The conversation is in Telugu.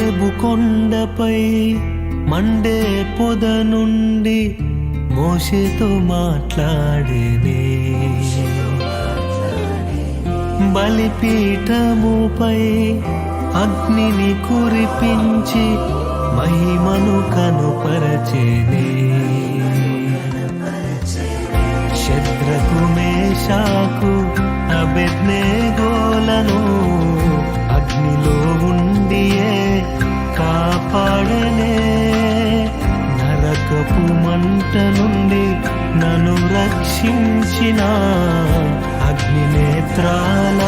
హోరేబు కొండపై మండే పొద నుండి మోషేతో మాట్లాడేనే. బలిపీఠముపై అగ్నిని కురిపించి మహిమను కనుపరచేనే. శద్రకు మేషాకు అబేద్నెగోలను అగ్నిలో ఉండియే కాపాడనే. నరకపు మంట నుండి నన్ను రక్షించిన అగ్ని నేత్రాల